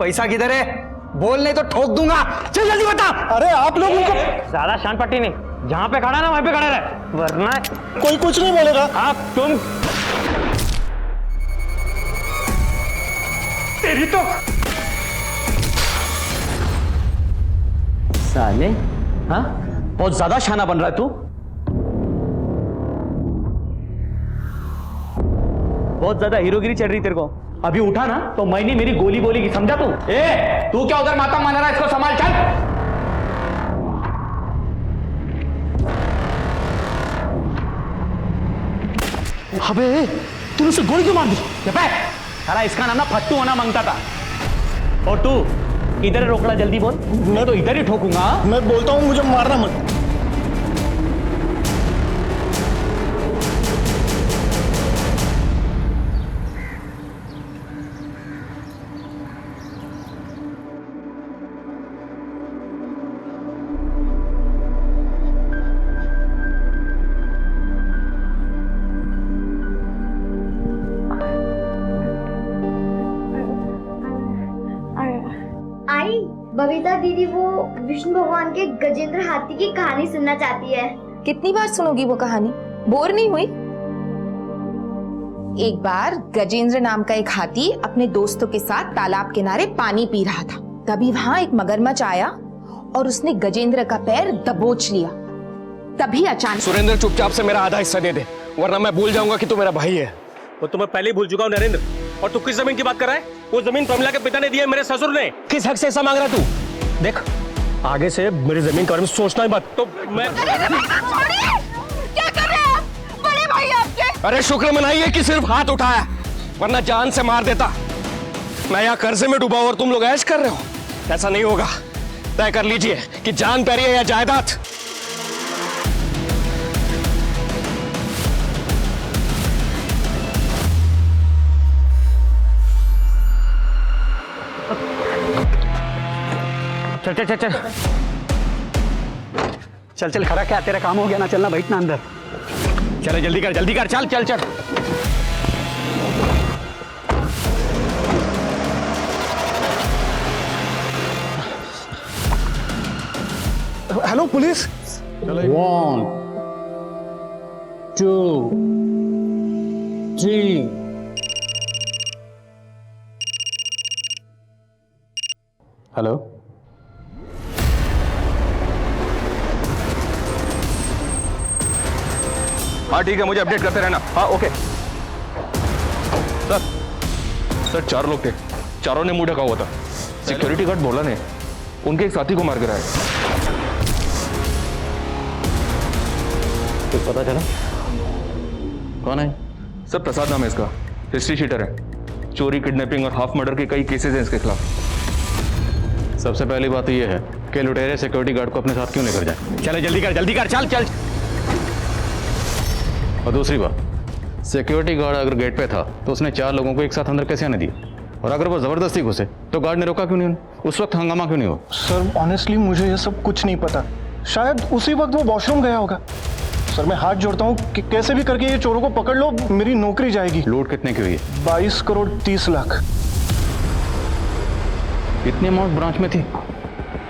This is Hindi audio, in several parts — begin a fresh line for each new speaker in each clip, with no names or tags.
पैसा किधर है? बोल नहीं तो ठोक दूंगा। चल जल्दी बता।
अरे आप लोग उनको
ज्यादा शान पट्टी नहीं, जहां पे खड़ा ना वहीं पे खड़ा रहे, वरना
कोई कुछ नहीं बोलेगा।
आप तुम तेरी तो
साले, हाँ बहुत ज्यादा शाना बन रहा है तू। बहुत ज्यादा हीरोगिरी चढ़ रही तेरे को। अभी उठा ना तो मैंने मेरी गोली बोलेगी, समझा तू? तू क्या उधर माता मान रहा है? इसको संभाल, चल। अबे तूने उसे गोली क्यों मार दी? साला इसका नाम ना फट्टू होना मांगता था। और तू इधर रोकड़ा, जल्दी बोल। मैं तो इधर ही ठोकूंगा।
मैं बोलता हूँ मुझे मारना मत।
आई बबीता दीदी वो विष्णु भगवान के गजेंद्र हाथी की कहानी सुनना चाहती है।
कितनी बार सुनोगी वो कहानी? बोर नहीं हुई? एक बार गजेंद्र नाम का एक हाथी अपने दोस्तों के साथ तालाब किनारे पानी पी रहा था। तभी वहां एक मगरमच्छ आया और उसने गजेंद्र का पैर दबोच लिया। तभी अचानक
सुरेंद्र चुपचाप से मेरा आधा हिस्सा दे दे, वरना मैं भूल जाऊंगा कि तू मेरा भाई है।
वो तो मैं पहले ही भूल चुका हूँ नरेंद्र। और तू किस जमीन की बात कर रहा है? वो जमीन प्रमिला के पिता ने दी है, मेरे ससुर ने।
किस हक से ऐसा मांग रहा तू?
देख, आगे से मेरी जमीन के बारे में सोचना ही मत। तो मैं
क्या कर रहे हैं आप? बड़े भाई आपके।
अरे शुक्र मनाइए कि सिर्फ हाथ उठाया, वरना जान से मार देता। मैं यहाँ कर्जे में डूबा और तुम लोग ऐश कर रहे हो। ऐसा नहीं होगा। तय कर लीजिए कि जान प्यारी है या जायदाद।
चल चल चल चल चल चल खड़ा, क्या तेरा काम हो गया ना? चलना, बैठना अंदर।
चले जल्दी कर, जल्दी कर, चल चल चल।
Hello police.
1 2 3
हेलो,
हाँ ठीक है, मुझे अपडेट करते रहना। हाँ ओके सर। सर 4 लोग थे, चारों ने मुंह ढका हुआ था। सिक्योरिटी गार्ड बोला ने उनके एक साथी को मार गिराया।
कुछ पता चला कौन है?
सर प्रसाद नाम है इसका, हिस्ट्री शीटर है। चोरी, किडनैपिंग और हाफ मर्डर के कई केसेस हैं इसके खिलाफ।
सबसे पहली बात तो ये है कि लुटेरे सिक्योरिटी गार्ड को अपने साथ क्यों लेकर जाए।
चले जल्दी कर, जल्दी कर, चल चल।
और दूसरी बात, सिक्योरिटी गार्ड अगर गेट पे था तो उसने 4 लोगों को एक साथ अंदर कैसे आने दिया? और अगर वो जबरदस्ती घुसे तो गार्ड ने रोका क्यों नहीं? उस वक्त हंगामा क्यों नहीं हो?
सर ऑनेस्टली मुझे ये सब कुछ नहीं पता। शायद उसी वक्त वो वॉशरूम गया होगा। सर मैं हाथ जोड़ता हूँ कि कैसे भी करके ये चोरों को पकड़ लो, मेरी नौकरी जाएगी।
लूट कितने की हुई है?
22 करोड़ 30 लाख।
इतनी अमाउंट ब्रांच में थी?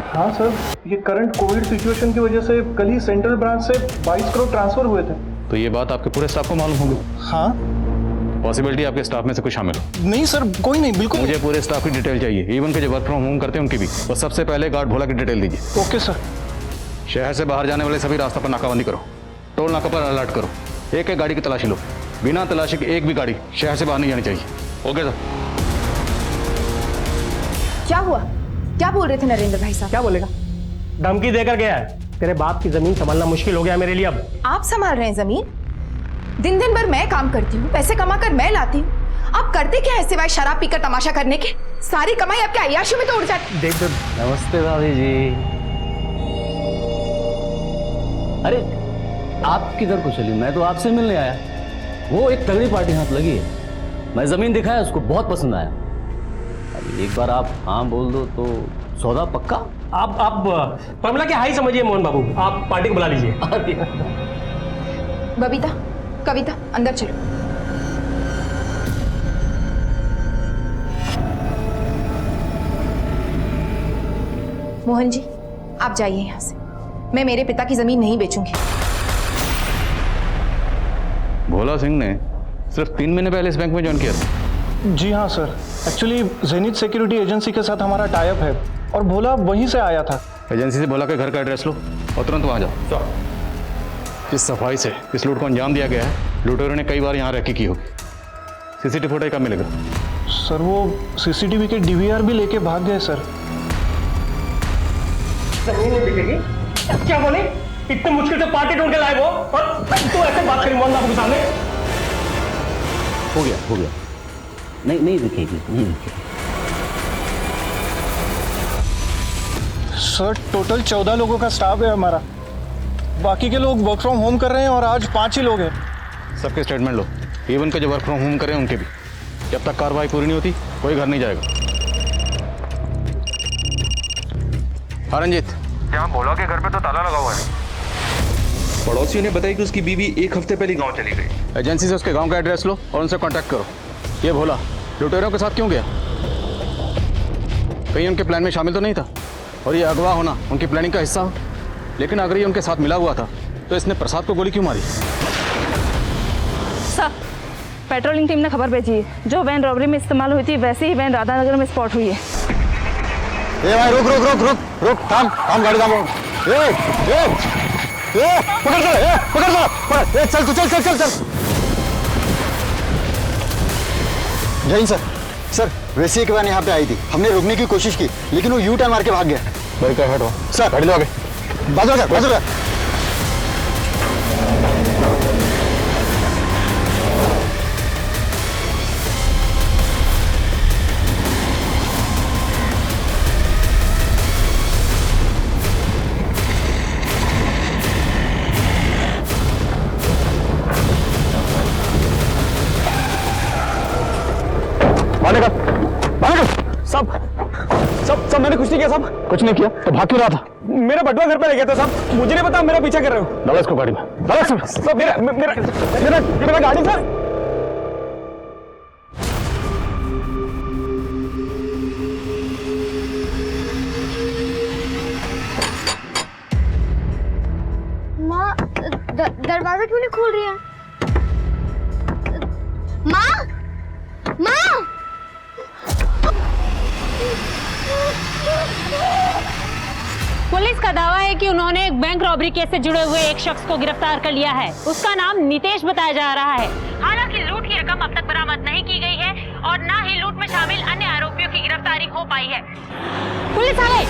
हाँ सर, ये करंट कोविड सिचुएशन की वजह से कल ही सेंट्रल ब्रांच से 22 करोड़ ट्रांसफर हुए थे।
तो ये बात आपके पूरे स्टाफ को मालूम होगी?
हाँ।
पॉसिबिलिटी आपके स्टाफ में से कुछ शामिल हो?
नहीं सर, कोई नहीं, बिल्कुल।
मुझे पूरे स्टाफ की डिटेल चाहिए, इवन के जो वर्क फ्रॉम होम करते हैं उनकी भी। और सबसे पहले गार्ड भोला की डिटेल दीजिए।
Okay sir.
शहर से बाहर जाने वाले सभी रास्ता पर नाकाबंदी करो, टोल नाका पर अलर्ट करो, एक एक गाड़ी की तलाशी लो। बिना तलाशी के एक भी गाड़ी शहर से बाहर नहीं जानी चाहिए। Okay sir.
क्या हुआ? क्या बोल रहे थे नरेंद्र भाई साहब?
क्या बोलेगा? धमकी देकर गया है। तेरे बाप की जमीन संभालना मुश्किल हो गया मेरे लिए अब।
आप संभाल रहे हैं जमीन? दिन दिन भर मैं काम करती हूँ, पैसे कमाकर मैं लाती हूँ। आप करते क्या है सिवाय शराब पीकर तमाशा करने के? सारी कमाई आपके अय्याशी में तो उड़ जाती।
देख देख।
नमस्ते भाभी जी। अरे आप किधर को चली? मैं तो आपसे मिलने आया। वो एक तगड़ी पार्टी हाथ लगी है, मैं जमीन दिखाया, उसको बहुत पसंद आया। अब एक बार आप हाँ बोल दो तो सौदा पक्का।
आप प्रमिला के हाई समझिए मोहन बाबू, आप पार्टी को बुला लीजिए।
बबीता, कविता, अंदर चलो। मोहन जी, आप जाइए यहाँ से। मैं मेरे पिता की जमीन नहीं बेचूंगी।
भोला सिंह ने सिर्फ 3 महीने पहले इस बैंक में ज्वाइन किया था।
जी हाँ sir, actually zenith security agency के साथ हमारा टाई अप है और भोला वहीं से आया था।
एजेंसी से भोला के घर का एड्रेस लो और तुरंत वहाँ जाओ। इस सफाई से इस लूट को अंजाम दिया गया है। लुटेरों ने कई बार यहाँ रैकी की होगी। सीसीटीवी फुटेज कब मिलेगा?
सर वो सीसीटीवी के डीवीआर भी लेके भाग गए सर।
जमीन नहीं बिकेगी? क्या बोले? इतने मुश्किल से पार्टी ढूंढ के लाए वो, और तू ऐसे बात करी मोहन बाबू के सामने?
हो गया। नहीं दिखेगी, नहीं दिखेगी।
सर टोटल 14 लोगों का स्टाफ है हमारा। बाकी के लोग वर्क फ्रॉम होम कर रहे हैं और आज 5 ही लोग हैं।
सबके स्टेटमेंट लो, इवन के जो वर्क फ्रॉम होम करें उनके भी। जब तक कार्रवाई पूरी नहीं होती कोई घर नहीं जाएगा। हाँ रंजीत,
यहाँ भोला के घर पे तो ताला लगा हुआ है। पड़ोसियों ने बताया कि उसकी बीवी 1 हफ्ते पहले गांव चली गई।
एजेंसी से उसके गांव का एड्रेस लो और उनसे कांटेक्ट करो। ये भोला लुटेरों के साथ क्यों गया? कहीं उनके प्लान में शामिल तो नहीं था? और ये अगवा होना उनकी प्लानिंग का हिस्सा हो? लेकिन अगर ये उनके साथ मिला हुआ था तो इसने प्रसाद को गोली क्यों मारी?
सर, पेट्रोलिंग टीम ने खबर भेजी है। जो वैन रॉबरी में इस्तेमाल हुई थी वैसे ही वैन राधानगर में स्पॉट हुई है।
ए भाई रुक, थाम गाड़ी थाम। पकड़ चल। जय सर, वैसे एक वैन यहाँ पे आई थी। हमने रुकने की कोशिश की लेकिन वो यू टर्न मार के भाग गया।
भाई क्या हटो
सर गाड़ी लो आगे। बाजू कर।
सब मैंने कुछ नहीं किया साहब।
कुछ नहीं किया तो भाग क्यों रहा था?
मेरा बटुआ घर पे ले गया था साहब। मुझे नहीं पता मेरा पीछा कर रहे हो।
डालो इसको गाड़ी में।
सब मेरा गाड़ी सर।
माँ दरवाजा क्यों नहीं खोल रही है? माँ
पुलिस का दावा है कि उन्होंने एक बैंक रॉबरी केस से जुड़े हुए एक शख्स को गिरफ्तार कर लिया है। उसका नाम नितेश बताया जा रहा है। हालांकि लूट की रकम अब तक बरामद नहीं की गई है और न ही लूट में शामिल अन्य आरोपियों की गिरफ्तारी हो पाई है। पुलिस आ गई।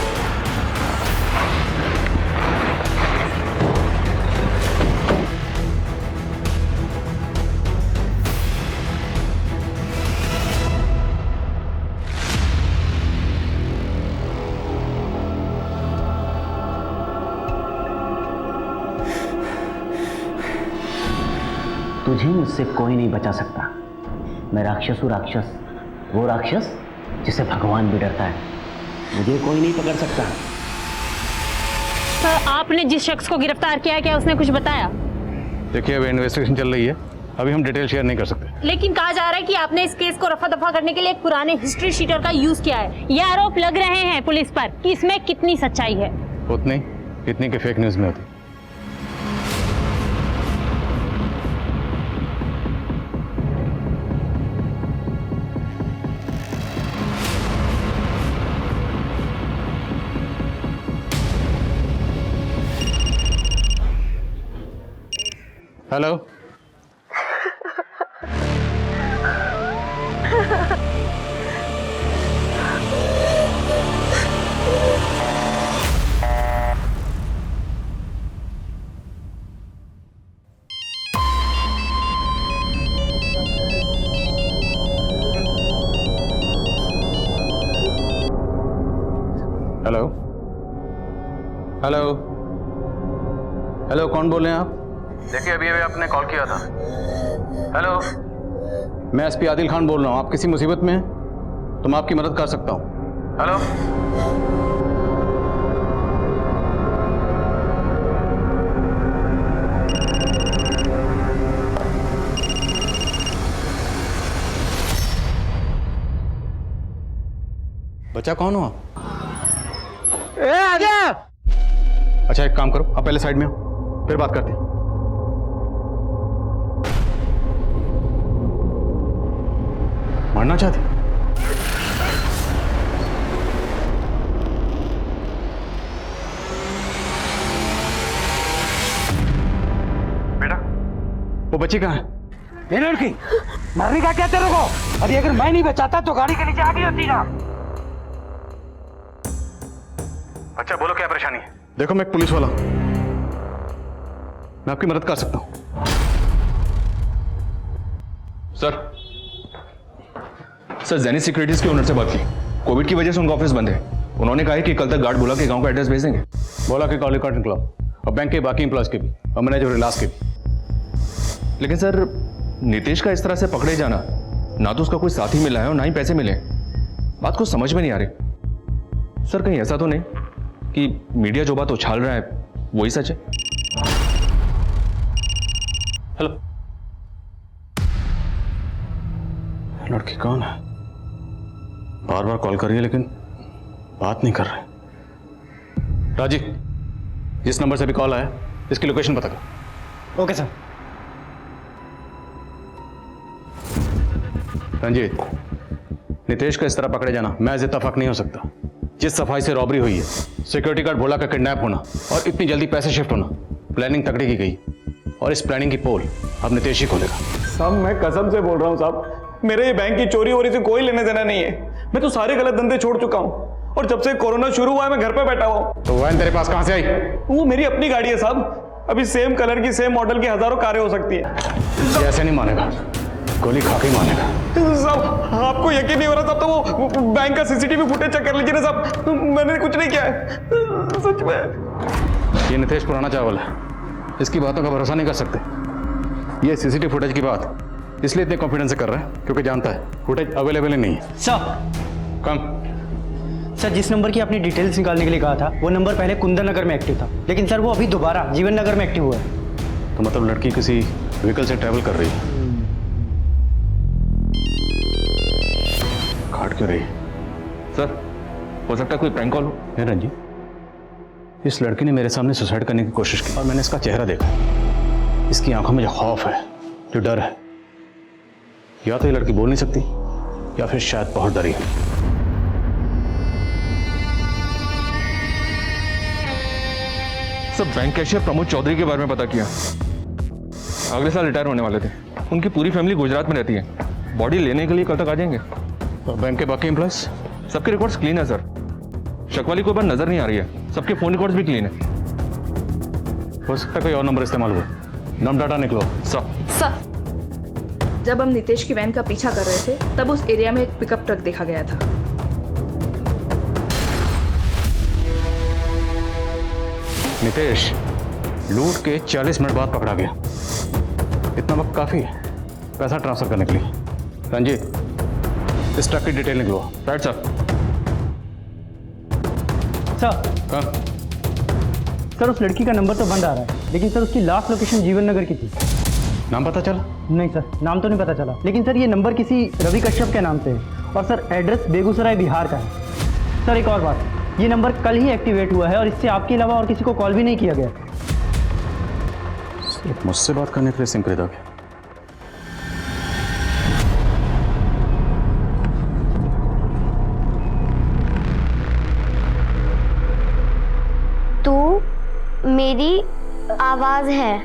तुझे मुझसे कोई नहीं बचा सकता। मैं राक्षस हूँ, राक्षस। वो राक्षस जिसे भगवान भी डरता है। मुझे कोई नहीं पकड़ सकता।
सर, आपने जिस शख्स को गिरफ्तार किया है क्या उसने कुछ बताया?
देखिए अभी इन्वेस्टिगेशन चल रही है, अभी हम डिटेल शेयर नहीं कर सकते।
लेकिन कहा जा रहा है कि आपने इस केस को रफा दफा करने के लिए एक पुराने हिस्ट्री शीटर का यूज किया है। ये आरोप लग रहे हैं पुलिस पर कि इसमें कितनी सच्चाई है?
उतनी इतनी के फेक न्यूज में होती। हेलो, कौन बोल रहे हैं आप?
देखिए अभी आपने कॉल किया था। हेलो,
मैं एसपी आदिल खान बोल रहा हूँ। आप किसी मुसीबत में हैं तो मैं आपकी मदद कर सकता हूँ।
हेलो,
बच्चा कौन हो आप? अच्छा एक काम करो, आप पहले साइड में हो, फिर बात करते हैं। मारना चाहते?
बेटा
वो बच्ची कहाँ है?
ये लड़की मरने का क्या तेरे को? अरे अगर मैं नहीं बचाता तो गाड़ी के नीचे आ गई होती ना।
अच्छा बोलो क्या परेशानी है? देखो मैं एक पुलिस वाला हूं, मैं आपकी मदद कर सकता हूं।
सर जेनिथ सिक्योरिटीज के ओनर से बात की। कोविड की वजह से उनका ऑफिस बंद है। उन्होंने कहा है कि कल तक गार्ड बोला के गांव का एड्रेस भेज देंगे।
बोला कि कॉल रिकॉर्ड निकलाओ और बैंक के बाकी एम्प्लॉयज के भी और मैनेजर रिलास के भी।
लेकिन सर नितेश का इस तरह से पकड़े जाना, ना तो उसका कोई साथी मिला है और ना ही पैसे मिले। बात को समझ में नहीं आ रही। सर कहीं ऐसा तो नहीं कि मीडिया जो बात उछाल रहा है वही सच है?
हेलो, लड़की कौन है? बार बार कॉल कर रही है लेकिन बात नहीं कर रहे। राजी, जिस नंबर से भी कॉल आया इसकी लोकेशन पता कर।
Okay sir.
रंजीत, नितेश का इस तरह पकड़े जाना महज इत्तेफाक नहीं हो सकता। जिस सफाई से रॉबरी हुई है, सिक्योरिटी गार्ड भोला का किडनैप होना और इतनी जल्दी पैसे शिफ्ट होना, प्लानिंग तगड़ी की गई और इस प्लानिंग की पोल अब नितेश ही खोलेगा।
साहब मैं कसम से बोल रहा हूँ साहब, मेरे ये बैंक की चोरी वोरी से कोई लेने देना नहीं है। मैं तो सारे गलत धंधे छोड़ चुका हूँ और जब से कोरोना शुरू हुआ है मैं घर पे बैठा हुआ हूँ।
तो वैन तेरे पास कहां से आई?
वो मेरी अपनी गाड़ी है साहब। अभी सेम कलर की सेम मॉडल की हजारों कारें हो सकती है।
ऐसे नहीं मानेगा, गोली खा के ही मानेगा।
साहब आपको यकीन नहीं हो रहा साहब, तो वो बैंक का सीसीटीवी फुटेज चेक कर लीजिए ना साहब। मैंने कुछ नहीं किया है सच में।
ये नितेश पुराना चावल है, इसकी बातों का भरोसा नहीं कर सकते। ये सीसीटीवी फुटेज की बात इसलिए इतने कॉन्फिडेंस से कर रहा है क्योंकि जानता है फुटेज अवेलेबल ही नहीं है।
सर
कम
सर, जिस नंबर की आपने डिटेल्स निकालने के लिए कहा था वो नंबर पहले कुंदन नगर में एक्टिव था, लेकिन सर वो अभी दोबारा जीवन नगर में एक्टिव हुआ है।
तो मतलब लड़की किसी व्हीकल से ट्रैवल कर रही है। काट क्यों रही है?
सर हो सकता है कोई प्रैंक कॉल हो।
रंजी, इस लड़की ने मेरे सामने सुसाइड करने की कोशिश की और मैंने इसका चेहरा देखा। इसकी आंखों में जो खौफ है, जो डर है, या तो ये लड़की बोल नहीं सकती या फिर शायद बहुत डरी है।
सब बैंक कैशियर प्रमोद चौधरी के बारे में पता किया। अगले साल रिटायर होने वाले थे। उनकी पूरी फैमिली गुजरात में रहती है। बॉडी लेने के लिए कल तक आ जाएंगे।
और बैंक के बाकी एम्प्लॉयज?
सबके रिकॉर्ड्स क्लीन है सर। शक वाली कोई बात नजर नहीं आ रही है। सबके फोन रिकॉर्ड्स भी क्लीन है।
हो सकता है कोई और नंबर इस्तेमाल हुआ। नाम डाटा निकलो।
सर
जब हम नितेश की वैन का पीछा कर रहे थे तब उस एरिया में एक पिकअप ट्रक देखा गया था।
नितेश लूट के 40 मिनट बाद पकड़ा गया। इतना वक्त काफी है पैसा ट्रांसफर करने के लिए। रंजीत, इस ट्रक की डिटेल निकलो।
Right sir.
सर उस लड़की का नंबर तो बंद आ रहा है, लेकिन सर उसकी लास्ट लोकेशन जीवन नगर की थी।
नाम पता चला?
नहीं सर, नाम तो नहीं पता चला, लेकिन सर ये नंबर किसी रवि कश्यप के नाम से है और सर एड्रेस बेगूसराय बिहार का है। सर एक और बात, ये नंबर कल ही एक्टिवेट हुआ है और इससे आपके अलावा और किसी को कॉल भी नहीं किया गया।
सिर्फ मुझसे बात करने के लिए सिम खरीदा गया।
तू मेरी आवाज है,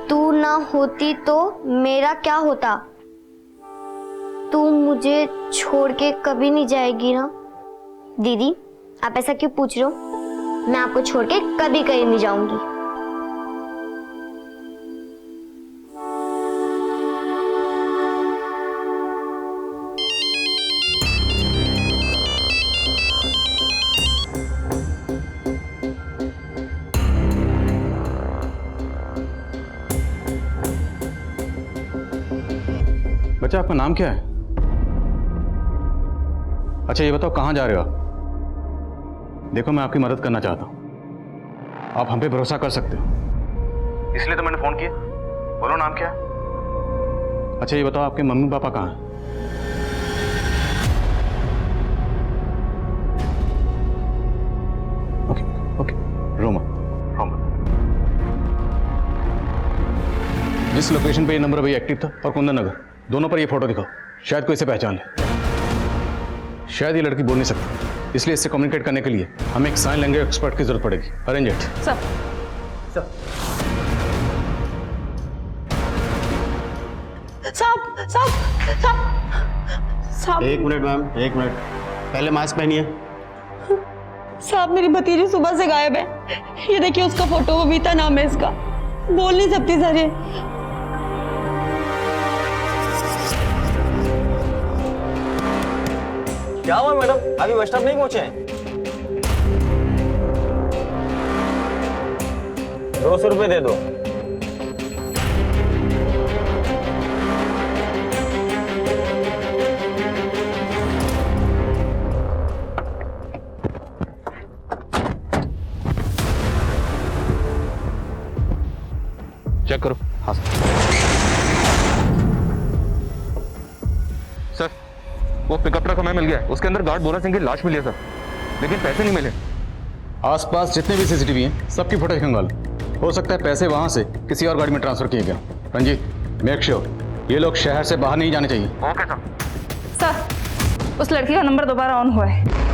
तू ना होती तो मेरा क्या होता? तू मुझे छोड़ के कभी नहीं जाएगी ना? दीदी आप ऐसा क्यों पूछ रहे हो? मैं आपको छोड़ के कभी कहीं नहीं जाऊंगी।
बच्चा आपका नाम क्या है? अच्छा ये बताओ कहां जा रहे हो आप? देखो मैं आपकी मदद करना चाहता हूं, आप हम पे भरोसा कर सकते हो, इसलिए तो मैंने फोन किया। बोलो नाम क्या है? अच्छा ये बताओ आपके मम्मी पापा कहाँ हैं? जिस लोकेशन पे ये नंबर अभी एक्टिव था और कुंदन नगर, दोनों पर ये फोटो दिखाओ, शायद कोई इसे पहचान ले। शायद ये लड़की बोल नहीं सकती, इसलिए इससे कम्युनिकेट करने के लिए हमें एक साइन लैंग्वेज एक्सपर्ट की जरूरत पड़ेगी। Arrange it.
सर साहब साहब साहब साहब
एक मिनट मैम, एक मिनट, पहले मास्क पहनिए।
साहब मेरी भतीजी सुबह से गायब है। ये देखिए उसका फोटो, बबीता नाम है इसका। बोल नहीं सकती सर ये।
क्या हुआ मैडम, अभी बस स्टॉप नहीं पहुंचे हैं? 200 रुपए दे दो।
चेक करो।
हाँ
सर, वो पिकअप ट्रक हमें मिल गया है, उसके अंदर गार्ड बोरा सिंह की लाश मिली है सर, लेकिन पैसे नहीं मिले।
आसपास जितने भी सीसीटीवी हैं सबकी फुटेज खंगाल। हो सकता है पैसे वहां से किसी और गाड़ी में ट्रांसफर किए गए। रंजीत, मेक श्योर ये लोग शहर से बाहर नहीं जाने चाहिए।
Okay sir.
सर उस लड़की का नंबर दोबारा ऑन हुआ है।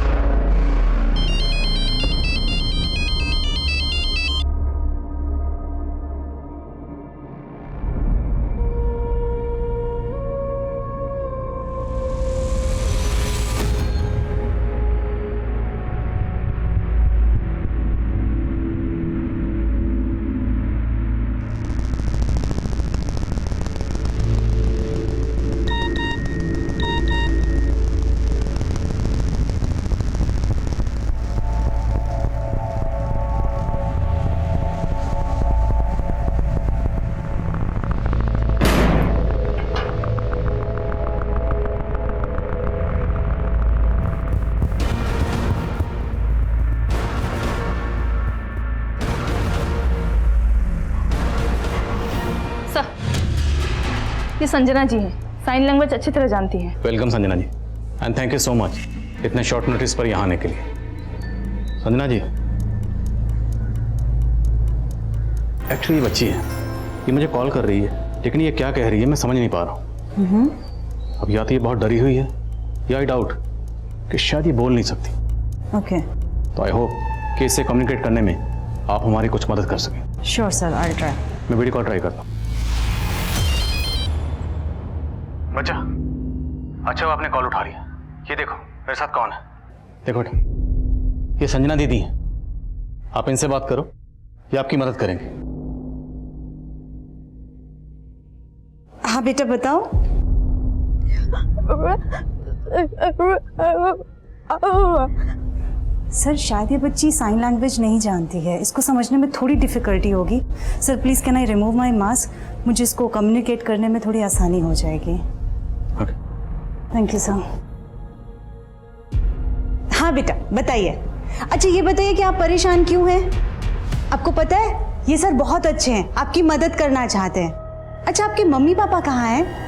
ये संजना जी हैं, साइन लैंग्वेज अच्छी तरह जानती हैं।
Welcome Sanjana ji, and thank you so much इतने शॉर्ट नोटिस पर यहाँ आने के लिए। संजना जी, एक्चुअली ये बच्ची है, ये मुझे कॉल कर रही है, लेकिन ये क्या कह रही है मैं समझ नहीं पा रहा हूँ। अब या तो ये बहुत डरी हुई है या आई डाउट कि शायद ये बोल नहीं सकती।
ओके,
तो आई होप कि इससे कम्युनिकेट करने में आप हमारी कुछ मदद कर सकें।
Sure sir, I try.
मैं वीडियो कॉल ट्राई करता हूँ। बच्चा, अच्छा वो आपने कॉल उठा लिया। ये देखो मेरे साथ कौन है, देखो बेटा, ये संजना दीदी है। आप इनसे बात करो, ये आपकी मदद करेंगे।
हाँ बेटा बताओ। सर शायद ये बच्ची साइन लैंग्वेज नहीं जानती है, इसको समझने में थोड़ी डिफिकल्टी होगी। Sir please can I remove my mask, मुझे इसको कम्युनिकेट करने में थोड़ी आसानी हो जाएगी।
Okay,
thank you sir. हाँ बेटा बताइए। अच्छा ये बताइए कि आप परेशान क्यों हैं? आपको पता है ये सर बहुत अच्छे हैं, आपकी मदद करना चाहते हैं। अच्छा आपके मम्मी पापा कहाँ हैं?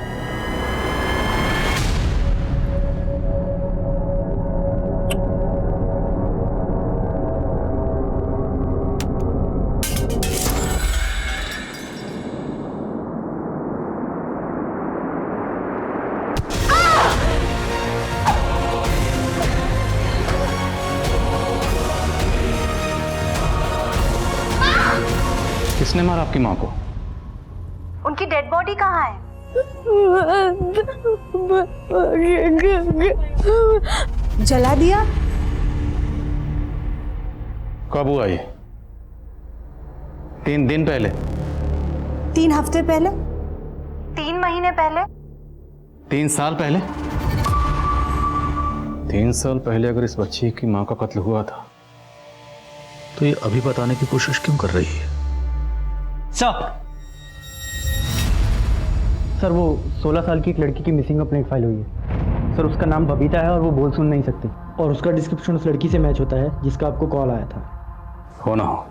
किसने मारा आपकी माँ को?
उनकी डेड बॉडी कहाँ है? जला दिया?
कब हुआ ये? 3 दिन पहले?
3 हफ्ते पहले? 3 महीने पहले?
3 साल पहले? 3 साल पहले अगर इस बच्ची की माँ का कत्ल हुआ था तो ये अभी बताने की कोशिश क्यों कर रही है?
सर वो 16 साल की एक लड़की की मिसिंग कंप्लेंट फाइल हुई है सर। उसका नाम बबीता है और वो बोल सुन नहीं सकती, और उसका डिस्क्रिप्शन उस लड़की से मैच होता है जिसका आपको कॉल आया था।
हो ना हो,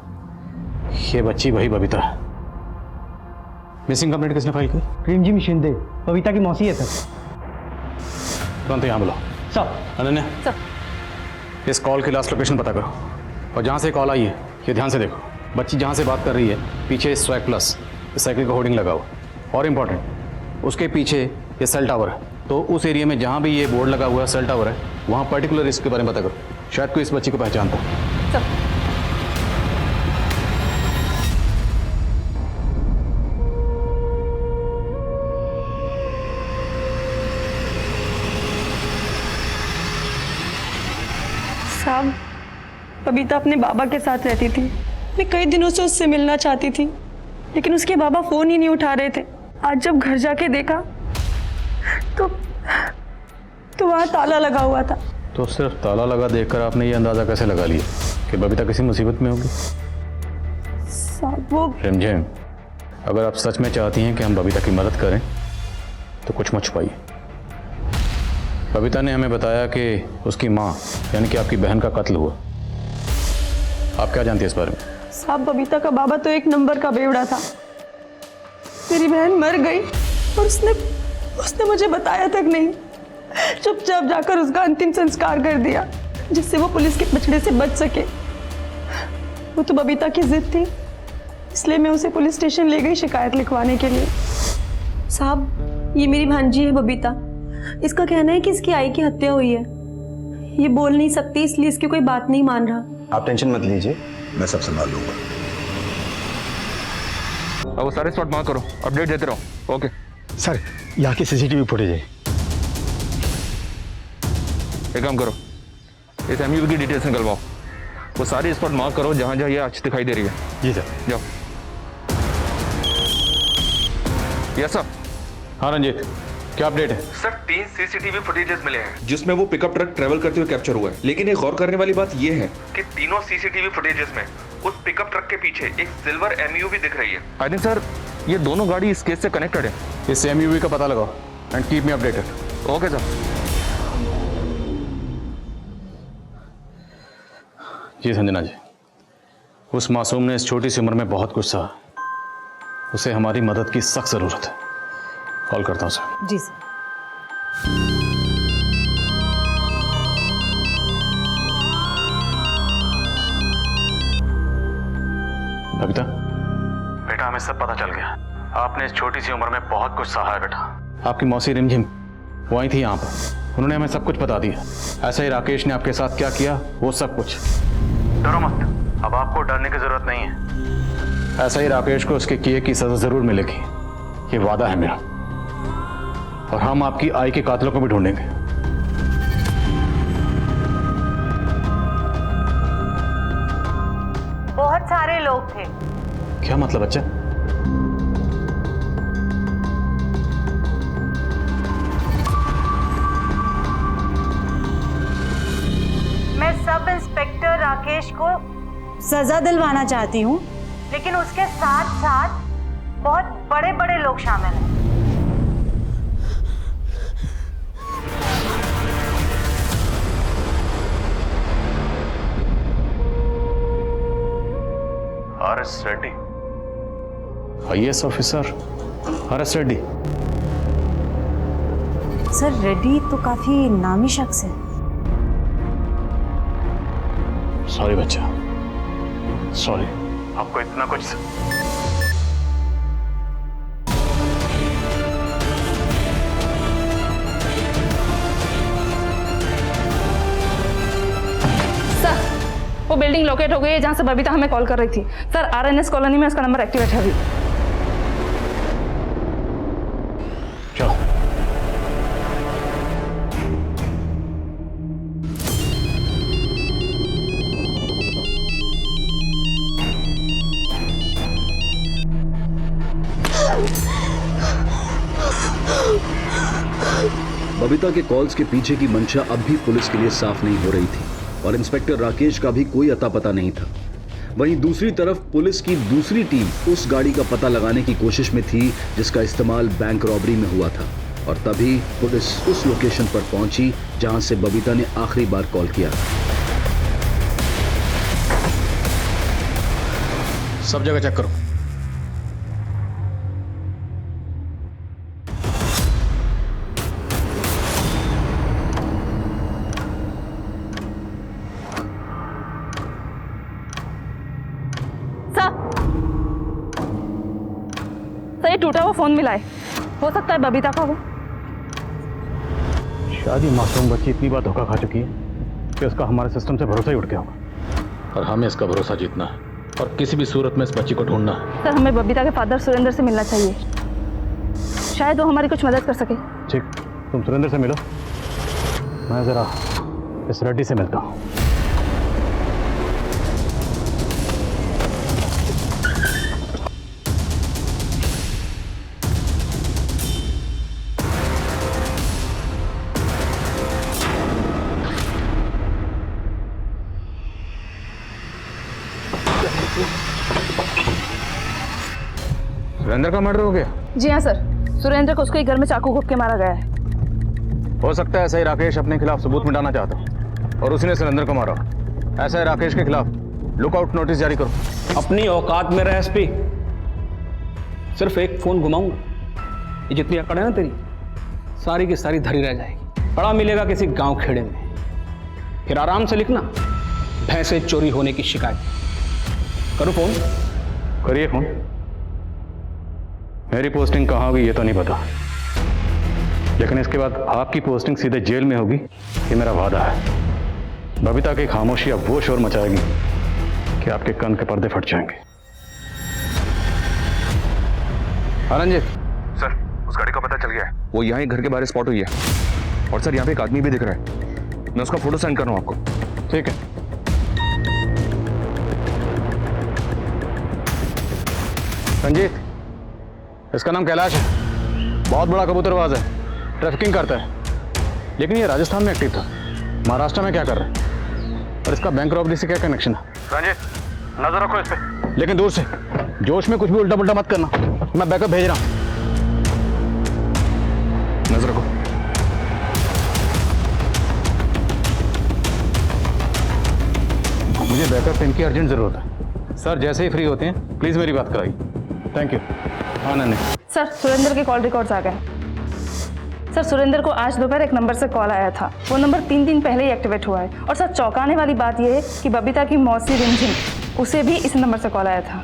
ये बच्ची वही बबीता है। मिसिंग कंप्लेंट किसने फाइल की?
प्रेम जी शिंदे, बबीता की मौसी है सर।
तुरंत यहाँ बुलाओ।
सर।
अनन्या सर, इस कॉल की लास्ट लोकेशन पता करो, और जहाँ से कॉल आई है ये ध्यान से देखो। बच्ची जहाँ से बात कर रही है पीछे स्वैग प्लस इस साइकिल का होर्डिंग लगा हुआ, और इम्पोर्टेंट, उसके पीछे ये सेल टावर है, तो उस एरिया में जहाँ भी ये बोर्ड लगा हुआ है सेल टावर है, वहाँ पर्टिकुलर इसके बारे में पता करो, शायद कोई इस बच्ची को पहचानता है।
साहब, बबीता अपने बाबा के साथ रहती थी। मैं कई दिनों से उससे मिलना चाहती थी, लेकिन उसके बाबा फोन ही नहीं उठा रहे थे। आज जब घर जाके देखा तो वहाँ ताला लगा हुआ था।
तो सिर्फ ताला लगा देखकर आपने ये अंदाजा कैसे लगा लिया कि बबीता किसी मुसीबत में होगी?
साहब वो
रिमझिम, अगर आप सच में चाहती हैं कि हम बबीता की मदद करें तो कुछ मत छुपाइए। बबीता ने हमें बताया कि उसकी माँ यानी कि आपकी बहन का कत्ल हुआ। आप क्या जानती हैं इस बारे में?
साहब, बबीता का बाबा तो एक नंबर का बेवड़ा था। मेरी बहन मर गई और उसने मुझे बताया तक नहीं। चुपचाप जाकर उसका अंतिम संस्कार कर दिया, जिससे वो पुलिस के पछड़े से बच सके। वो तो बबीता की जिद थी, इसलिए मैं उसे पुलिस स्टेशन ले गई शिकायत लिखवाने के लिए। साहब, ये मेरी भांजी है बबीता। इसका कहना है कि इसकी आई की हत्या हुई है। ये बोल नहीं सकती, इसलिए इसकी कोई बात नहीं मान रहा।
आप टेंशन मत लीजिए, मैं सब संभाल लूंगा।
अब वो सारे स्पॉट मार्क करो, अपडेट देते रहो। ओके
सर, यहाँ की सीसीटीवी फुटेज है।
एक काम करो, इस एमयूवी की डिटेल्स निकलवाओ। वो सारी स्पॉट मार्क करो जहां जहां ये आज दिखाई दे रही है।
जी सर।
जाओ। Yes sir.
हाँ रंजीत, क्या अपडेट है?
सर 3 सीसीटीवी फुटेजेस मिले हैं जिसमें वो पिकअप ट्रक ट्रेवल करते हुए कैप्चर हुआ है। लेकिन एक गौर करने वाली बात ये है कि तीनों सीसीटीवी फुटेजेस में उस पिकअप ट्रक के पीछे एक सिल्वर एमयूवी दिख रही है। आई थिंक सर ये दोनों गाड़ी इस केस से कनेक्टेड है।
इस एमयूवी का पता लगाओ and keep me updated.
Okay sir.
जी संजना जी, उस मासूम ने इस छोटी सी उम्र में बहुत कुछ सहा। उसे हमारी मदद की सख्त जरूरत है। कॉल करता हूँ सर।
जी सर।
बबीता, बेटा हमें सब पता चल गया। आपने इस छोटी सी उम्र में बहुत कुछ सहा है बेटा। आपकी मौसी रिमझिम वो आई थी यहाँ पर, उन्होंने हमें सब कुछ बता दिया। ऐसा ही राकेश ने आपके साथ क्या किया वो सब कुछ। डरो मत, अब आपको डरने की जरूरत नहीं है। ऐसा ही राकेश को उसके किए की सजा जरूर मिलेगी, ये वादा है मेरा। और हम आपकी आई के कातिलों को भी ढूंढेंगे।
बहुत सारे लोग थे।
क्या मतलब बच्चा?
मैं सब इंस्पेक्टर राकेश को
सजा दिलवाना चाहती हूँ,
लेकिन उसके साथ साथ बहुत बड़े बड़े लोग शामिल हैं।
RS Reddy, IAS officer RS Reddy.
Sir Reddy तो काफी नामी शख्स है।
सॉरी बच्चा, सॉरी। आपको इतना कुछ
वो बिल्डिंग लोकेट हो गई है जहां से बबीता हमें कॉल कर रही थी। सर आरएनएस कॉलोनी में उसका नंबर एक्टिवेट है अभी।
चलो।
बबीता के कॉल्स के पीछे की मंशा अब भी पुलिस के लिए साफ नहीं हो रही थी और इंस्पेक्टर राकेश का भी कोई अता पता नहीं था। वहीं दूसरी तरफ पुलिस की दूसरी टीम उस गाड़ी का पता लगाने की कोशिश में थी जिसका इस्तेमाल बैंक रॉबरी में हुआ था। और तभी पुलिस उस लोकेशन पर पहुंची जहां से बबीता ने आखिरी बार कॉल किया।
सब जगह चेक करो।
सर ये टूटा हुआ फोन मिला है, हो सकता है बबीता का हो।
शायद ये मासूम बच्ची इतनी बार धोखा खा चुकी है कि उसका हमारे सिस्टम से भरोसा ही उठ गया होगा, और हमें इसका भरोसा जीतना है और किसी भी सूरत में इस बच्ची को ढूंढना है।
सर हमें बबीता के फादर सुरेंद्र से मिलना चाहिए, शायद वो हमारी कुछ मदद कर सके।
ठीक, तुम सुरेंद्र से मिलो, मैं जरा इस रेड्डी से मिलता हूँ। सुरेंद्र का मर्डर हो गया?
जी हाँ सर, सुरेंद्र को उसके घर में चाकू घोंप के मारा गया है।
हो सकता है ऐसा ही राकेश अपने खिलाफ सबूत मिटाना चाहता और उसने सुरेंद्र को मारा। ऐसा है राकेश के खिलाफ लुकआउट नोटिस जारी करो।
अपनी औकात में रह एसपी, सिर्फ एक फोन घुमाऊंगा, ये जितनी अकड़ है ना तेरी, सारी की सारी धरी रह जाएगी। पड़ा मिलेगा किसी गांव खेड़े में, फिर आराम से लिखना भैंसे चोरी होने की शिकायत। करो फोन।
करिए फोन। मेरी पोस्टिंग कहाँ होगी ये तो नहीं पता, लेकिन इसके बाद आपकी पोस्टिंग सीधे जेल में होगी, ये मेरा वादा है। बबीता की खामोशी अब वो शोर मचाएगी कि आपके कान के पर्दे फट जाएंगे। रंजीत
सर, उस गाड़ी का पता चल गया है, वो यहाँ ही घर के बाहर स्पॉट हुई है, और सर यहाँ पे एक आदमी भी दिख रहा है। मैं उसका फोटो सेंड कर रहा हूँ आपको।
ठीक है। रंजीत, इसका नाम कैलाश है, बहुत बड़ा कबूतरबाज है, ट्रैफिकिंग करता है, लेकिन ये राजस्थान में एक्टिव था। महाराष्ट्र में क्या कर रहा है और इसका बैंक रॉबरी से क्या कनेक्शन है? रंजीत, नजर रखो इस पे, लेकिन दूर से, जोश में कुछ भी उल्टा पुल्टा मत करना, मैं बैकअप भेज रहा हूं। नजर रखो। मुझे बैकअप टीम की अर्जेंट जरूरत है। सर जैसे ही फ्री होते हैं प्लीज मेरी बात कराइए। Thank you. हाँ नन्हे।
सर सुरेंद्र के कॉल रिकॉर्ड्स आ गए। सर सुरेंद्र को आज दोपहर एक नंबर से कॉल आया था, वो नंबर 3 दिन पहले ही एक्टिवेट हुआ है। और सर चौंकाने वाली बात यह है कि बबीता की मौसी रिमझिम, उसे भी इस नंबर से कॉल आया था।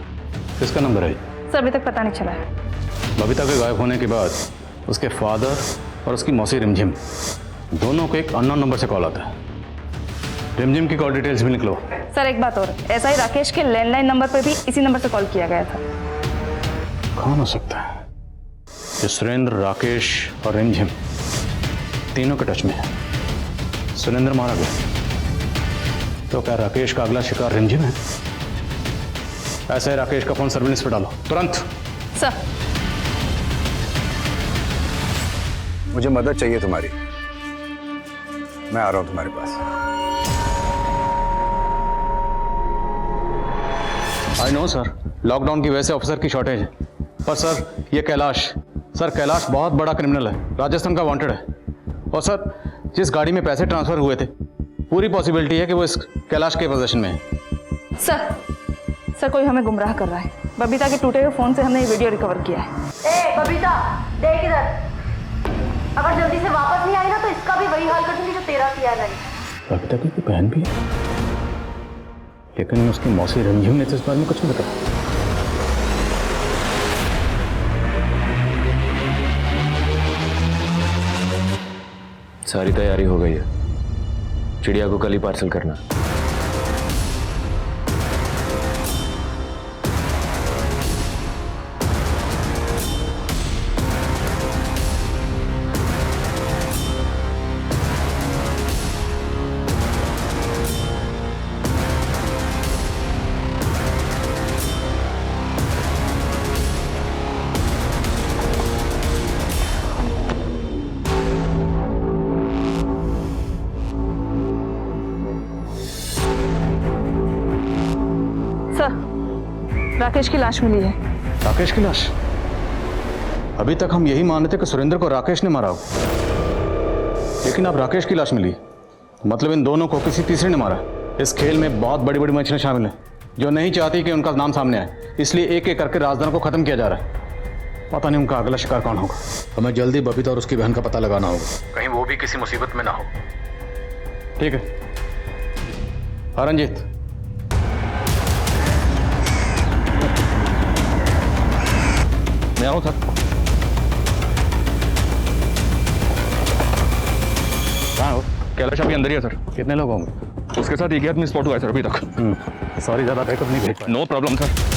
किसका नंबर है?
सर अभी तक पता नहीं चला है।
बबीता के गायब होने के बाद उसके फादर और उसकी मौसी रिमझिम दोनों को एक अननोन नंबर से कॉल आता है। रिमझिम की कॉल डिटेल्स भी निकलो।
सर एक बात और, ऐसा ही राकेश के लैंडलाइन नंबर पर भी इसी नंबर से कॉल किया गया था।
कौन हो सकता है? ये सुरेंद्र, राकेश और रिमझिम तीनों के टच में है। सुरेंद्र मारा गया तो क्या राकेश का अगला शिकार रिमझिम है? ऐसा है, राकेश का फोन सर्विलेंस पे डालो तुरंत।
सर
मुझे मदद चाहिए तुम्हारी, मैं आ रहा हूं तुम्हारे पास।
आई नो सर, लॉकडाउन की वजह से ऑफिसर की शॉर्टेज है, पर सर ये कैलाश, सर कैलाश बहुत बड़ा क्रिमिनल है, राजस्थान का वांटेड है। और सर जिस गाड़ी में पैसे ट्रांसफर हुए थे, पूरी पॉसिबिलिटी है कि वो इस कैलाश के पोजीशन में है।
सर कोई हमें गुमराह कर रहा है। बबीता के टूटे हुए फोन से हमने ये वीडियो रिकवर किया है।
ए बबीता, देख इधर, अगर जल्दी से वापस नहीं आई ना तो इसका भी वही हाल कर दूंगी जो तेरा किया है।
बबीता की कोई बहन भी है, लेकिन उसकी मौसी रिमझिम ने तो इस बारे में कुछ नहीं बताया।
सारी तैयारी हो गई है, चिड़िया को कल ही पार्सल करना।
राकेश की लाश मिली है।
राकेश की लाश? अभी तक हम यही मान रहे थे कि सुरेंद्र को राकेश ने मारा हो, लेकिन अब राकेश की लाश मिली, मतलब इन दोनों को किसी तीसरे ने मारा। इस खेल में बहुत बड़ी बड़ी मछलियां शामिल हैं जो नहीं चाहती कि उनका नाम सामने आए, इसलिए एक एक करके राजदारों को खत्म किया जा रहा है। पता नहीं उनका अगला शिकार कौन होगा।
हमें जल्दी बबीता और उसकी बहन का पता लगाना होगा,
कहीं वो भी किसी मुसीबत में ना हो। ठीक है रंजीत,
मैं आऊँ सर।
कहाँ हो?
कैलाश अभी अंदर ही है सर।
कितने लोग होंगे?
उसके साथ एक ही आदमी स्पॉट हुआ है सर अभी तक।
सॉरी, ज़्यादा बैकअप नहीं भेज पाया।
No problem sir.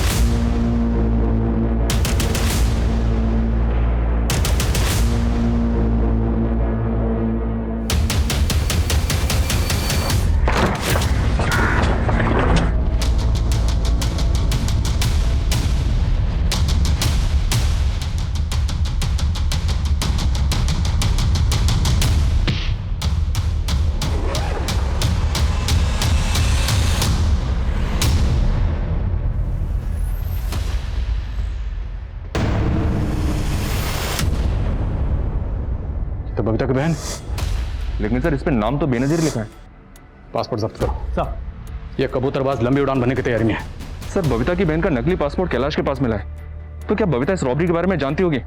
तो बबीता की बहन?
लेकिन सर इस पे नाम तो बेनजीर लिखा है।
पासपोर्ट जब्त करो। सर, ये कबूतरबाज लंबी उड़ान भरने की तैयारी में है।
सर बबीता की बहन का नकली पासपोर्ट कैलाश के पास मिला है, तो क्या बबीता इस रॉबरी के बारे में जानती होगी?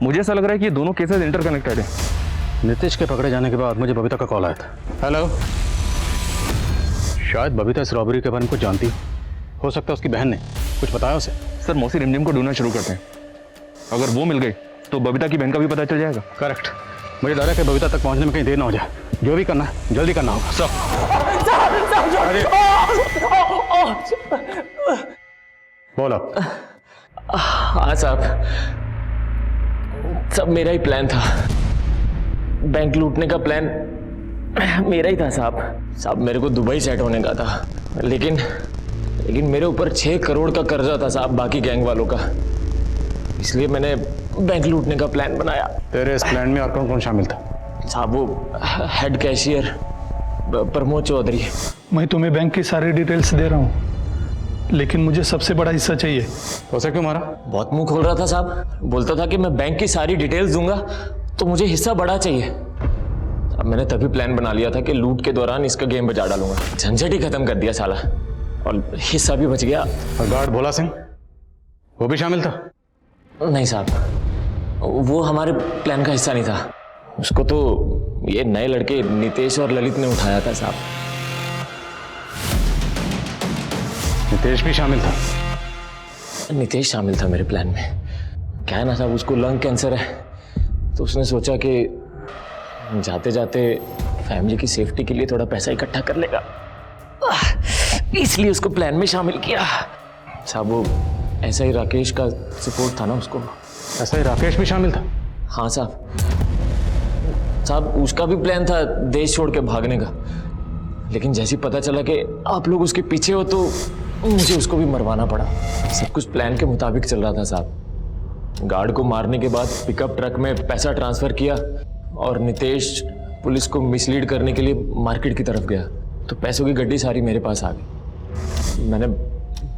मुझे ऐसा लग रहा है कि ये दोनों केसेस इंटरकनेक्टेड है।
नीतीश के पकड़े जाने के बाद मुझे बबीता का कॉल आया था। हेलो, शायद बबीता इस रॉबरी के बारे में कुछ जानती हो सकता है उसकी बहन ने कुछ बताया उसे।
सर मौसी रिमझिम को ढूंढना शुरू करते हैं, अगर वो मिल गई तो बबीता की बहन का भी पता चल जाएगा।
करेक्ट। मुझे डर है कि बबीता तक पहुंचने में कहीं देर ना हो जाए। जो भी करना है जल्दी करना होगा। सब बोलो।
हाँ साहब, सब मेरा ही प्लान था। बैंक लूटने का प्लान मेरा ही था साहब। मेरे को दुबई सेट होने का था, लेकिन मेरे ऊपर 6 करोड़ का कर्जा था साहब बाकी गैंग वालों का, इसलिए मैंने बैंक लूटने का प्लान बनाया।
तेरे इस प्लान में और कौन कौन शामिल था?
साहब वो हेड कैशियर प्रमोद चौधरी।
मैं तुम्हें बैंक की सारी डिटेल्स दे रहा हूँ, लेकिन मुझे सबसे बड़ा हिस्सा चाहिए।
उसे क्यों मारा?
बहुत मुंह खोल रहा था साहब, बोलता था कि मैं बैंक की सारी डिटेल्स दूंगा तो मुझे हिस्सा बड़ा चाहिए। अब मैंने तभी प्लान बना लिया था कि लूट के दौरान इसका गेम बजा डालूंगा। झंझट ही खत्म कर दिया साला, और हिस्सा भी बच गया।
और गार्ड भोला सिंह, वो भी शामिल था?
नहीं साहब, वो हमारे प्लान का हिस्सा नहीं था। उसको तो ये नए लड़के नितेश और ललित ने उठाया था साहब।
नितेश भी शामिल था?
नितेश शामिल था मेरे प्लान में। क्या है ना साहब, उसको लंग कैंसर है, तो उसने सोचा कि जाते जाते फैमिली की सेफ्टी के लिए थोड़ा पैसा इकट्ठा कर लेगा, इसलिए उसको प्लान में शामिल किया साहब। वो ऐसा ही राकेश का सपोर्ट था ना उसको।
ऐसा ही राकेश भी शामिल था?
हाँ साहब, उसका भी प्लान था देश छोड़ के भागने का, लेकिन जैसे पता चला कि आप लोग उसके पीछे हो तो मुझे उसको भी मरवाना पड़ा। सब कुछ प्लान के मुताबिक चल रहा था साहब। गार्ड को मारने के बाद पिकअप ट्रक में पैसा ट्रांसफर किया और नितेश पुलिस को मिसलीड करने के लिए मार्केट की तरफ गया, तो पैसों की गड्डी सारी मेरे पास आ गई। मैंने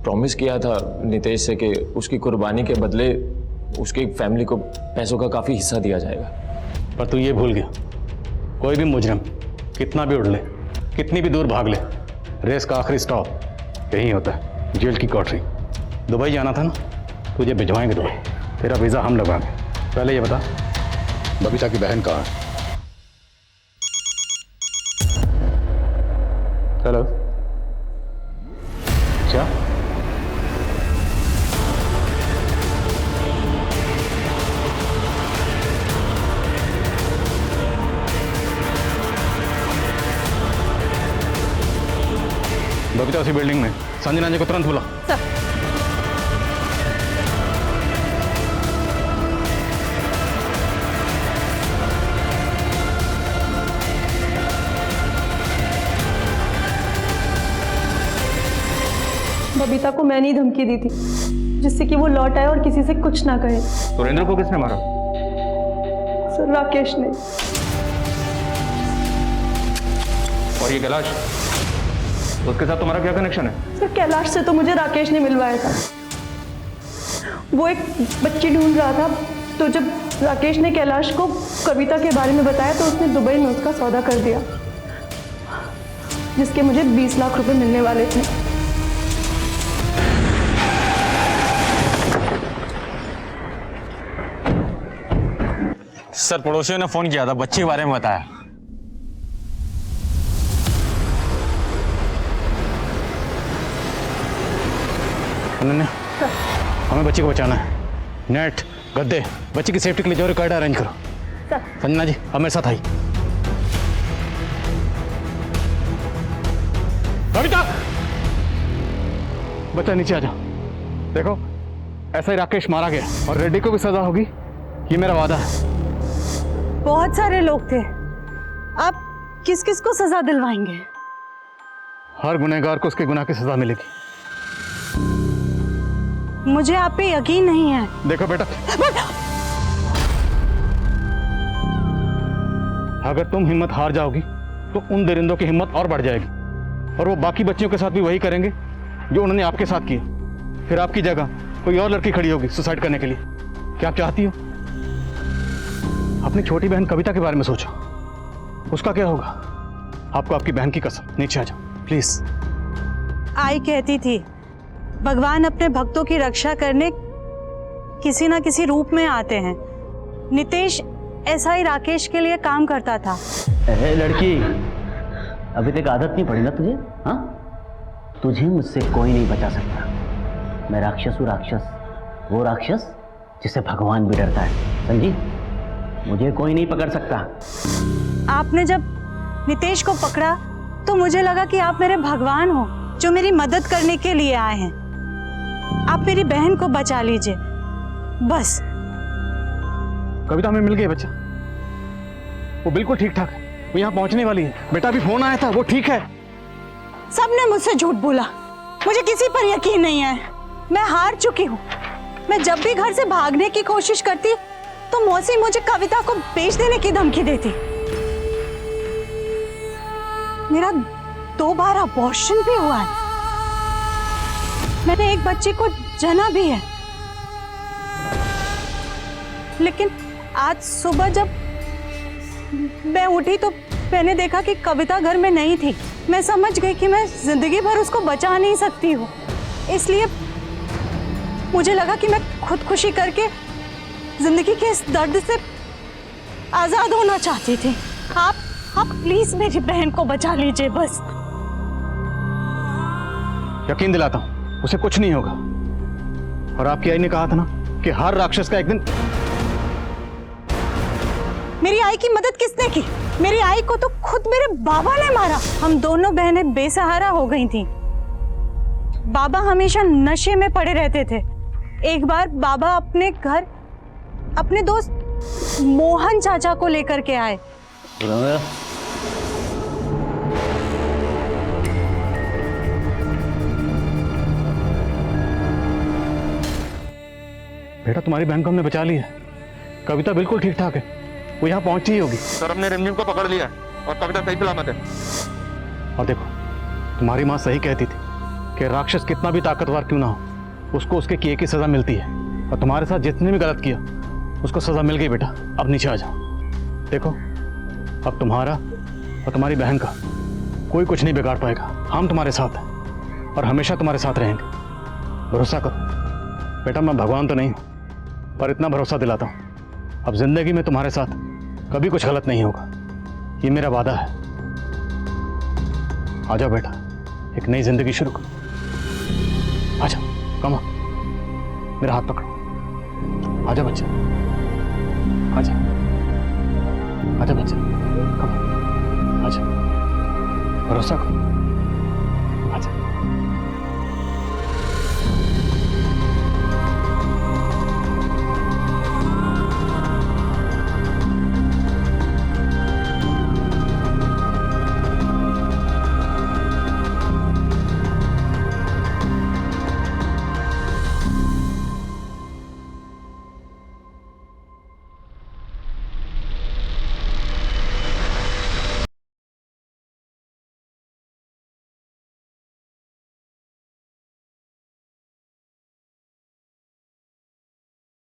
प्रॉमिस किया था नितेश से कि उसकी कुर्बानी के बदले उसकी फैमिली को पैसों का काफ़ी हिस्सा दिया जाएगा।
पर तू ये भूल गया, कोई भी मुजरिम कितना भी उड़ ले, कितनी भी दूर भाग ले, रेस का आखिरी स्टॉप यही होता है, जेल की कोठरी। दुबई जाना था ना, तुझे भिजवाएंगे दुबई, तेरा वीज़ा हम लगवाएंगे। पहले ये बता, बबीता की बहन कहाँ है? हेलो, क्या? बबीता उसी बिल्डिंग में। संजना जी को तुरंत बुला।
बबीता को मैंने ही धमकी दी थी, जिससे कि वो लौट आए और किसी से कुछ ना कहे।
सुरेंद्र को किसने मारा?
सर राकेश ने।
और ये कैलाश, उसके साथ तुम्हारा क्या कनेक्शन है?
सर कैलाश से तो मुझे राकेश ने मिलवाया था। वो एक बच्ची ढूंढ रहा था, तो जब राकेश ने कैलाश को कविता के बारे में बताया तो उसने दुबई में उसका सौदा कर दिया, जिसके मुझे 20 लाख रुपए मिलने वाले थे।
सर पड़ोसियों ने फोन किया था, बच्ची के बारे में बताया।
अनन्या, हमें बच्ची को बचाना है। नेट, गद्दे, बच्चे की सेफ्टी के लिए जो रिक्वायर्ड अरेंज करो। संजना जी अब मेरे साथ आई। कविता, बच्चा नीचे आ जाओ। देखो ऐसा ही राकेश मारा गया और रेड्डी को भी सजा होगी, ये मेरा वादा है।
बहुत सारे लोग थे, आप किस किस को सजा दिलवाएंगे?
हर गुनहगार को उसके गुनाह की सजा मिलेगी।
मुझे आप पे यकीन नहीं है।
देखो बेटा, अगर तुम हिम्मत हार जाओगी तो उन दरिंदों की हिम्मत और बढ़ जाएगी और वो बाकी बच्चियों के साथ भी वही करेंगे जो उन्होंने आपके साथ किया। फिर आपकी जगह कोई और लड़की खड़ी होगी सुसाइड करने के लिए। क्या आप चाहती हो? अपनी छोटी बहन कविता के बारे में सोचो, उसका क्या होगा? आपको आपकी बहन की कसम, नीचे आ जाओ प्लीज।
आई कहती थी भगवान अपने भक्तों की रक्षा करने किसी ना किसी रूप में आते हैं। नितेश ऐसा ही राकेश के लिए काम करता था।
अरे लड़की, अभी तक आदत नहीं पड़ी ना तुझे? हाँ, तुझे मुझसे कोई नहीं बचा सकता। मैं राक्षस हूँ, राक्षस, वो राक्षस जिसे भगवान भी डरता है, समझी? मुझे कोई नहीं पकड़ सकता।
आपने जब नितेश को पकड़ा तो मुझे लगा कि आप मेरे भगवान हो जो मेरी मदद करने के लिए आए हैं। आप मेरी बहन को बचा लीजिए बस।
कविता हमें मिल गई बच्चा, वो बिल्कुल ठीक ठाक है, वो यहाँ पहुंचने वाली है। बेटा अभी फोन आया था, वो ठीक है।
सबने मुझसे झूठ बोला, मुझे किसी पर यकीन नहीं है। मैं हार चुकी हूँ। मैं जब भी घर से भागने की कोशिश करती तो मौसी मुझे कविता को बेच देने की धमकी देती। मेरा 2 बार अबॉर्शन भी हुआ है। मैंने एक बच्चे को जना भी है। लेकिन आज सुबह जब मैं उठी तो मैंने देखा कि कविता घर में नहीं थी। मैं समझ गई कि मैं जिंदगी भर उसको बचा नहीं सकती हूँ, इसलिए मुझे लगा कि मैं खुदकुशी करके जिंदगी के इस दर्द से आजाद होना चाहती थी। आप प्लीज मेरी बहन को बचा लीजिए बस।
यकीन दिलाता हूं उसे कुछ नहीं होगा। और आपकी आई ने कहा था ना कि हर राक्षस का एक दिन।
मेरी आई की मदद किसने की? मेरी आई को तो खुद मेरे बाबा ने मारा। हम दोनों बहनें बेसहारा हो गई थीं। बाबा हमेशा नशे में पड़े रहते थे। एक बार बाबा अपने घर अपने दोस्त मोहन चाचा को लेकर के आए।
बेटा तुम्हारी बहन को हमने बचा लिया। कविता बिल्कुल ठीक ठाक है, वो यहाँ पहुंची ही होगी।
सर हमने रिमझिम को पकड़ लिया और कविता सही सलामत है।
और देखो तुम्हारी माँ सही कहती थी कि राक्षस कितना भी ताकतवर क्यों ना हो, उसको उसके किए की सजा मिलती है। और तुम्हारे साथ जितने भी गलत किया उसको सजा मिल गई। बेटा अब नीचे आ जाओ। देखो अब तुम्हारा और तुम्हारी बहन का कोई कुछ नहीं बिगाड़ पाएगा। हम तुम्हारे साथ हैं और हमेशा तुम्हारे साथ रहेंगे, भरोसा करो। बेटा मैं भगवान तो नहीं हूँ, पर इतना भरोसा दिलाता हूँ अब जिंदगी में तुम्हारे साथ कभी कुछ गलत नहीं होगा, ये मेरा वादा है। आ जाओ बेटा, एक नई जिंदगी शुरू करो। आ जाओ, कम मेरा हाथ पकड़ो। आ जाओ बच्चा, आ जाओ, आ जाओ बच्चा, कम आ जाओ, भरोसा करो।